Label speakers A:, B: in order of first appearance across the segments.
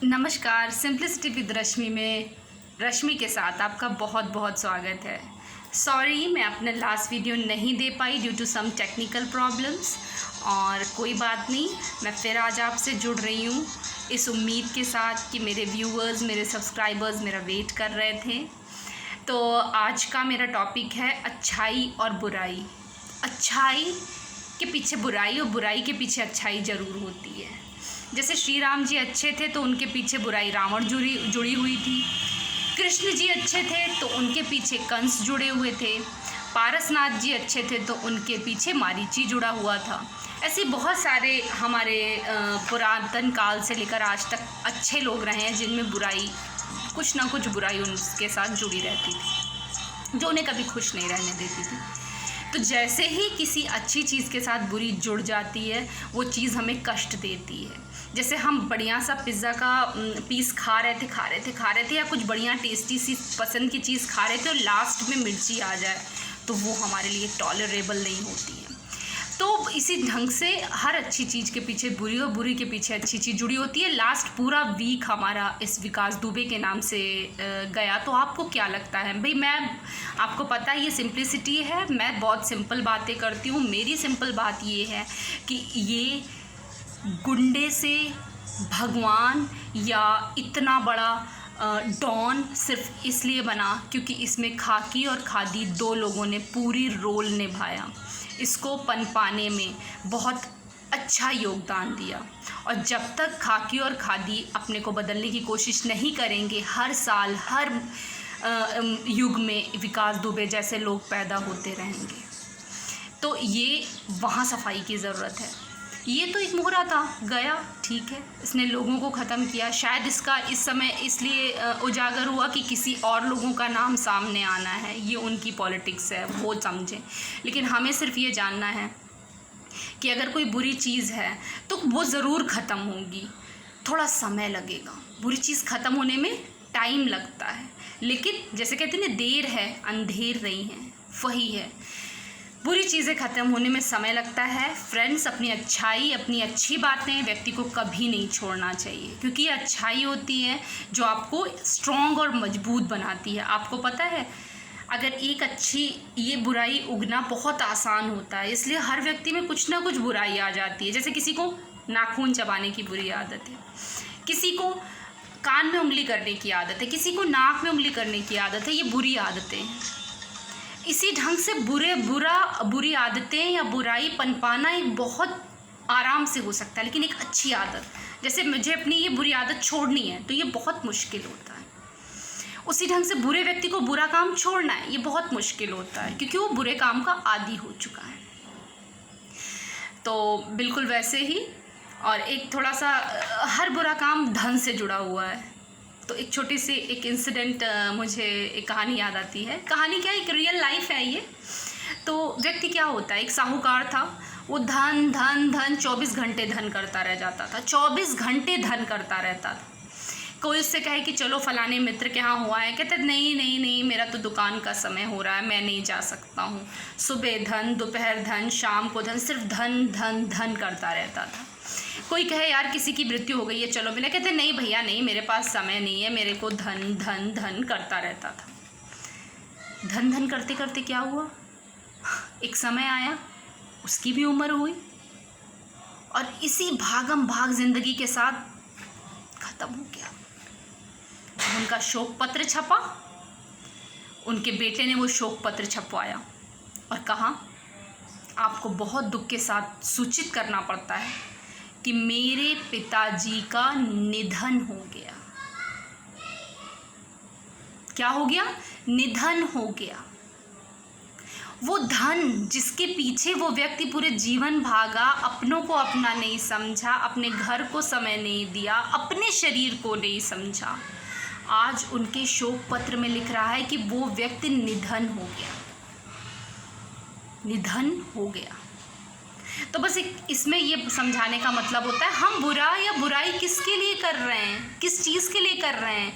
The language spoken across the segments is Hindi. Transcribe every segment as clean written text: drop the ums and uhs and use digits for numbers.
A: नमस्कार, सिंप्लिसिटी विद रश्मि में रश्मि के साथ आपका बहुत बहुत स्वागत है। सॉरी, मैं अपना लास्ट वीडियो नहीं दे पाई due to some technical problems, और कोई बात नहीं, मैं फिर आज आपसे जुड़ रही हूँ इस उम्मीद के साथ कि मेरे व्यूअर्स, मेरे सब्सक्राइबर्स मेरा वेट कर रहे थे। तो आज का मेरा टॉपिक है अच्छाई और बुराई। अच्छाई के पीछे बुराई और बुराई के पीछे अच्छाई ज़रूर होती है। जैसे श्री राम जी अच्छे थे तो उनके पीछे बुराई रावण जुड़ी हुई थी। कृष्ण जी अच्छे थे तो उनके पीछे कंस जुड़े हुए थे। पारसनाथ जी अच्छे थे तो उनके पीछे मारीची जुड़ा हुआ था। ऐसे बहुत सारे हमारे पुरातन काल से लेकर आज तक अच्छे लोग रहे हैं जिनमें बुराई, कुछ ना कुछ बुराई उनके साथ जुड़ी रहती थी, जो उन्हें कभी खुश नहीं रहने देती थी। तो जैसे ही किसी अच्छी चीज़ के साथ बुरी जुड़ जाती है, वो चीज़ हमें कष्ट देती है। जैसे हम बढ़िया सा पिज़्ज़ा का पीस खा रहे थे या कुछ बढ़िया टेस्टी सी पसंद की चीज़ खा रहे थे और लास्ट में मिर्ची आ जाए तो वो हमारे लिए टॉलरेबल नहीं होती है। तो इसी ढंग से हर अच्छी चीज़ के पीछे बुरी और बुरी के पीछे अच्छी चीज़ जुड़ी होती है। लास्ट पूरा वीक हमारा इस विकास दुबे के नाम से गया। तो आपको क्या लगता है भाई? मैं आपको पता है ये सिंप्लिसिटी है, मैं बहुत सिंपल बातें करती हूँ। मेरी सिंपल बात ये है कि ये गुंडे से भगवान या इतना बड़ा डॉन सिर्फ इसलिए बना क्योंकि इसमें खाकी और खादी दो लोगों ने पूरी रोल निभाया, इसको पनपाने में बहुत अच्छा योगदान दिया। और जब तक खाकी और खादी अपने को बदलने की कोशिश नहीं करेंगे, हर साल हर युग में विकास दुबे जैसे लोग पैदा होते रहेंगे। तो ये वहाँ सफाई की ज़रूरत है। ये तो एक मोहरा था, गया, ठीक है, इसने लोगों को ख़त्म किया। शायद इसका इस समय इसलिए उजागर हुआ कि किसी और लोगों का नाम सामने आना है, ये उनकी पॉलिटिक्स है, वो समझें। लेकिन हमें सिर्फ ये जानना है कि अगर कोई बुरी चीज़ है तो वो ज़रूर ख़त्म होगी, थोड़ा समय लगेगा। बुरी चीज़ ख़त्म होने में टाइम लगता है, लेकिन जैसे कहते हैं ना, देर है अंधेर नहीं है, वही है। बुरी चीज़ें ख़त्म होने में समय लगता है। फ्रेंड्स, अपनी अच्छाई, अपनी अच्छी बातें व्यक्ति को कभी नहीं छोड़ना चाहिए, क्योंकि ये अच्छाई होती है जो आपको स्ट्रॉन्ग और मजबूत बनाती है। आपको पता है, अगर एक अच्छी, ये बुराई उगना बहुत आसान होता है, इसलिए हर व्यक्ति में कुछ ना कुछ बुराई आ जाती है। जैसे किसी को नाखून चबाने की बुरी आदत है, किसी को कान में उंगली करने की आदत है, किसी को नाक में उंगली करने की आदत है। ये बुरी आदतें हैं। इसी ढंग से बुरी आदतें या बुराई पनपाना एक बहुत आराम से हो सकता है, लेकिन एक अच्छी आदत, जैसे मुझे अपनी ये बुरी आदत छोड़नी है तो ये बहुत मुश्किल होता है। उसी ढंग से बुरे व्यक्ति को बुरा काम छोड़ना है, ये बहुत मुश्किल होता है, क्योंकि वो बुरे काम का आदी हो चुका है। तो बिल्कुल वैसे ही, और एक थोड़ा सा हर बुरा काम धन से जुड़ा हुआ है। तो एक छोटी सी एक इंसिडेंट मुझे एक कहानी याद आती है। कहानी क्या, एक रियल लाइफ है ये। तो व्यक्ति क्या होता है, एक साहूकार था, वो धन धन धन 24 घंटे धन करता रह जाता था, 24 घंटे धन करता रहता था। कोई उससे कहे कि चलो फलाने मित्र के यहाँ हुआ है, कहते नहीं नहीं नहीं, मेरा तो दुकान का समय हो रहा है, मैं नहीं जा सकता हूँ। सुबह धन, दोपहर धन, शाम को धन, सिर्फ धन धन धन करता रहता था। कोई कहे यार किसी की मृत्यु हो गई है, चलो मिले, कहते नहीं भैया नहीं, मेरे पास समय नहीं है, मेरे को धन धन धन करता रहता था। धन धन करते करते क्या हुआ, एक समय आया, उसकी भी उम्र हुई, और इसी भागम भाग जिंदगी के साथ खत्म हो गया। उनका शोक पत्र छपा, उनके बेटे ने वो शोक पत्र छपवाया और कहा, आपको बहुत दुख के साथ सूचित करना पड़ता है कि मेरे पिताजी का निधन हो गया। क्या हो गया? निधन हो गया। वो धन जिसके पीछे वो व्यक्ति पूरे जीवन भागा, अपनों को अपना नहीं समझा, अपने घर को समय नहीं दिया, अपने शरीर को नहीं समझा, आज उनके शोक पत्र में लिख रहा है कि वो व्यक्ति निधन हो गया, निधन हो गया। तो बस इसमें ये समझाने का मतलब होता है, हम बुरा या बुराई किसके लिए कर रहे हैं, किस चीज़ के लिए कर रहे हैं।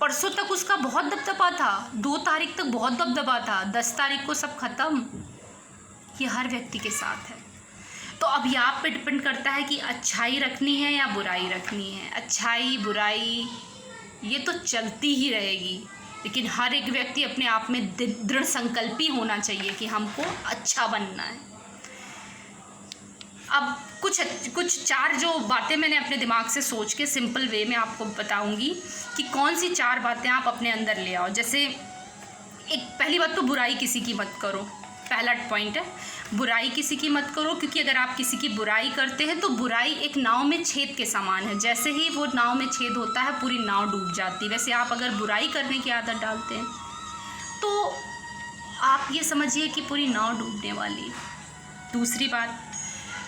A: परसों तक उसका बहुत दबदबा था, 2 तारीख तक बहुत दबदबा था, 10 तारीख को सब खत्म। ये हर व्यक्ति के साथ है। तो अब ये आप पे डिपेंड करता है कि अच्छाई रखनी है या बुराई रखनी है। अच्छाई बुराई ये तो चलती ही रहेगी, लेकिन हर एक व्यक्ति अपने आप में दृढ़ संकल्पी होना चाहिए कि हमको अच्छा बनना है। अब कुछ 4 जो बातें मैंने अपने दिमाग से सोच के सिंपल वे में आपको बताऊंगी कि कौन सी 4 बातें आप अपने अंदर ले आओ। जैसे एक पहली बात तो बुराई किसी की मत करो, पहला पॉइंट है बुराई किसी की मत करो, क्योंकि अगर आप किसी की बुराई करते हैं तो बुराई एक नाव में छेद के समान है। जैसे ही वो नाव में छेद होता है पूरी नाव डूब जाती है। वैसे आप अगर बुराई करने की आदत डालते हैं तो आप ये समझिए कि पूरी नाव डूबने वाली है। दूसरी बात,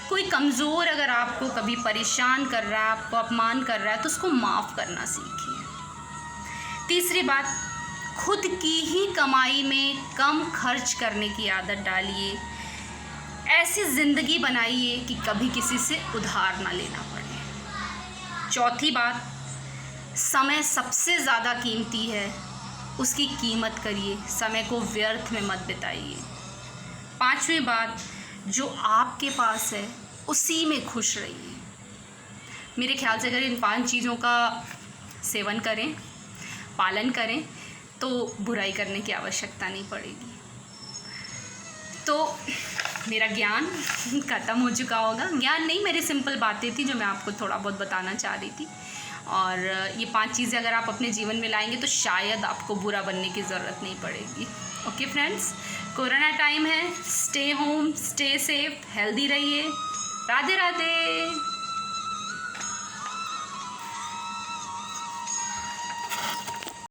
A: कोई कमज़ोर अगर आपको कभी परेशान कर रहा है, आपको अपमान कर रहा है, तो उसको माफ़ करना सीखिए। तीसरी बात, खुद की ही कमाई में कम खर्च करने की आदत डालिए। ऐसी ज़िंदगी बनाइए कि कभी किसी से उधार ना लेना पड़े। चौथी बात, समय सबसे ज़्यादा कीमती है, उसकी कीमत करिए, समय को व्यर्थ में मत बिताइए। पांचवी बात, जो आपके पास है उसी में खुश रहिए। मेरे ख्याल से अगर इन 5 चीज़ों का सेवन करें, पालन करें, तो बुराई करने की आवश्यकता नहीं पड़ेगी। तो मेरा ज्ञान ख़त्म हो चुका होगा। ज्ञान नहीं, मेरी सिंपल बातें थी जो मैं आपको थोड़ा बहुत बताना चाह रही थी। और ये 5 चीज़ें अगर आप अपने जीवन में लाएंगे तो शायद आपको बुरा बनने की ज़रूरत नहीं पड़ेगी। ओके फ्रेंड्स, कोरोना टाइम है, stay home, stay safe, healthy रहिए। राधे राधे।